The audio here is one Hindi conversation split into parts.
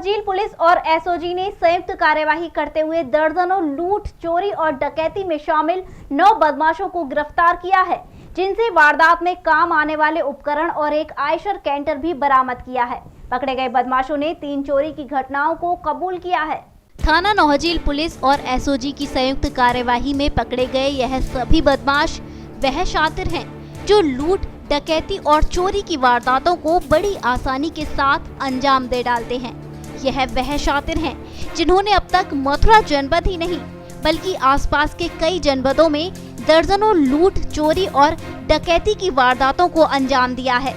नौहजील पुलिस और एसओजी ने संयुक्त कार्यवाही करते हुए दर्जनों लूट, चोरी और डकैती में शामिल 9 बदमाशों को गिरफ्तार किया है, जिनसे वारदात में काम आने वाले उपकरण और एक आयशर कैंटर भी बरामद किया है। पकड़े गए बदमाशों ने 3 चोरी की घटनाओं को कबूल किया है। थाना नौहजील पुलिस और एसओजी की संयुक्त कार्यवाही में पकड़े गए यह सभी बदमाश वह शातिर हैं जो लूट, डकैती और चोरी की वारदातों को बड़ी आसानी के साथ अंजाम दे डालते हैं। यह वह शातिर हैं जिन्होंने अब तक मथुरा जनपद ही नहीं बल्कि आसपास के कई जनपदों में दर्जनों लूट, चोरी और डकैती की वारदातों को अंजाम दिया है।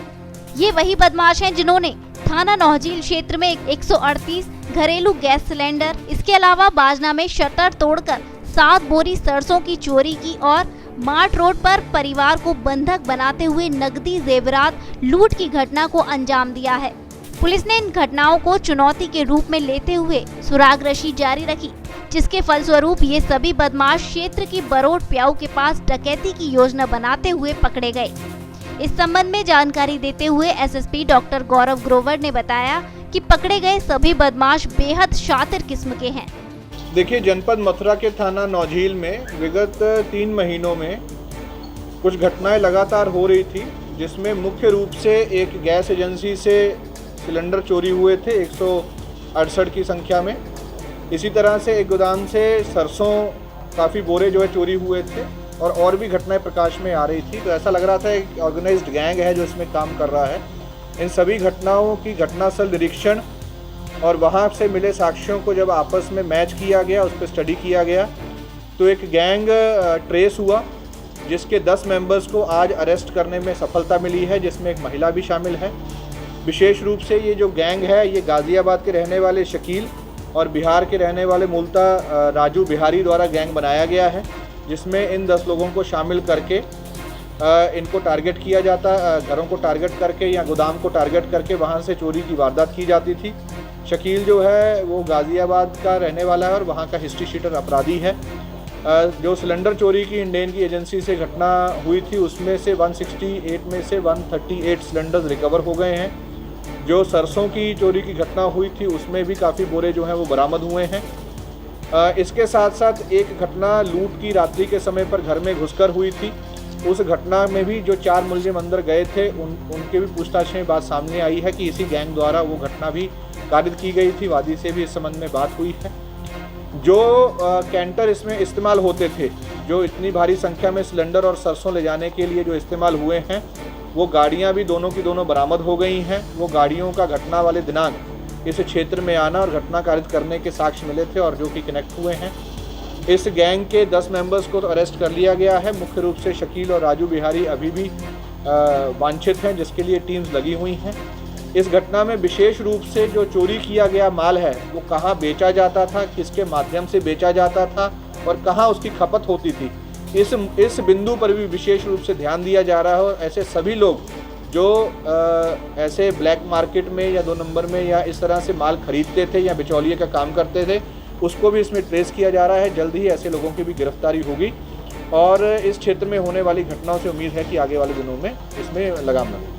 ये वही बदमाश हैं जिन्होंने थाना नौहजील क्षेत्र में 138 घरेलू गैस सिलेंडर, इसके अलावा बाजना में शटर तोड़कर 7 बोरी सरसों की चोरी की और मार्ट रोड पर परिवार को बंधक बनाते हुए नकदी, जेवरात लूट की घटना को अंजाम दिया है। पुलिस ने इन घटनाओं को चुनौती के रूप में लेते हुए सुरागरशी जारी रखी, जिसके फलस्वरूप ये सभी बदमाश क्षेत्र की बरोड प्याऊ के पास डकैती की योजना बनाते हुए पकड़े गए। इस संबंध में जानकारी देते हुए एसएसपी डॉक्टर गौरव ग्रोवर ने बताया कि पकड़े गए सभी बदमाश बेहद शातिर किस्म के हैं। देखिए, जनपद मथुरा के थाना नौझील में विगत 3 महीनों में कुछ घटनाएं लगातार हो रही थी, जिसमें मुख्य रूप से एक गैस एजेंसी से सिलेंडर चोरी हुए थे 168 की संख्या में। इसी तरह से एक गोदाम से सरसों काफ़ी बोरे जो है चोरी हुए थे और भी घटनाएं प्रकाश में आ रही थी। तो ऐसा लग रहा था एक ऑर्गेनाइज्ड गैंग है जो इसमें काम कर रहा है। इन सभी घटनाओं की घटनास्थल निरीक्षण और वहाँ से मिले साक्ष्यों को जब आपस में मैच किया गया, उस पर स्टडी किया गया, तो एक गैंग ट्रेस हुआ, जिसके 10 मेंबर्स को आज अरेस्ट करने में सफलता मिली है, जिसमें एक महिला भी शामिल है। विशेष रूप से ये जो गैंग है, ये गाज़ियाबाद के रहने वाले शकील और बिहार के रहने वाले मूलतः राजू बिहारी द्वारा गैंग बनाया गया है, जिसमें इन 10 लोगों को शामिल करके इनको टारगेट किया जाता, घरों को टारगेट करके या गोदाम को टारगेट करके वहाँ से चोरी की वारदात की जाती थी। शकील जो है वो गाज़ियाबाद का रहने वाला है और वहाँ का हिस्ट्री शीटर अपराधी है। जो सिलेंडर चोरी की इंडेन की एजेंसी से घटना हुई थी, उसमें से 168 में से 138 सिलेंडर्स रिकवर हो गए हैं। जो सरसों की चोरी की घटना हुई थी, उसमें भी काफ़ी बोरे जो हैं वो बरामद हुए हैं। इसके साथ साथ एक घटना लूट की रात्रि के समय पर घर में घुसकर हुई थी। उस घटना में भी जो 4 मुलजिम अंदर गए थे, उनके भी पूछताछ में बात सामने आई है कि इसी गैंग द्वारा वो घटना भी कारित की गई थी। वादी से भी इस संबंध में बात हुई है। जो कैंटर इसमें इस्तेमाल होते थे, जो इतनी भारी संख्या में सिलेंडर और सरसों ले जाने के लिए जो इस्तेमाल हुए हैं, वो गाड़ियां भी दोनों की दोनों बरामद हो गई हैं। वो गाड़ियों का घटना वाले दिनांक इस क्षेत्र में आना और घटना कारित करने के साक्ष्य मिले थे और जो कि कनेक्ट हुए हैं। इस गैंग के 10 मेंबर्स को तो अरेस्ट कर लिया गया है। मुख्य रूप से शकील और राजू बिहारी अभी भी वांछित हैं, जिसके लिए टीम्स लगी हुई हैं। इस घटना में विशेष रूप से जो चोरी किया गया माल है, वो कहाँ बेचा जाता था, किसके माध्यम से बेचा जाता था और कहाँ उसकी खपत होती थी, इस बिंदु पर भी विशेष रूप से ध्यान दिया जा रहा है। और ऐसे सभी लोग जो ऐसे ब्लैक मार्केट में या 2 नंबर में या इस तरह से माल खरीदते थे या बिचौलिए का काम करते थे, उसको भी इसमें ट्रेस किया जा रहा है। जल्द ही ऐसे लोगों की भी गिरफ्तारी होगी और इस क्षेत्र में होने वाली घटनाओं से उम्मीद है कि आगे वाले दिनों में इसमें लगाम लगेगा।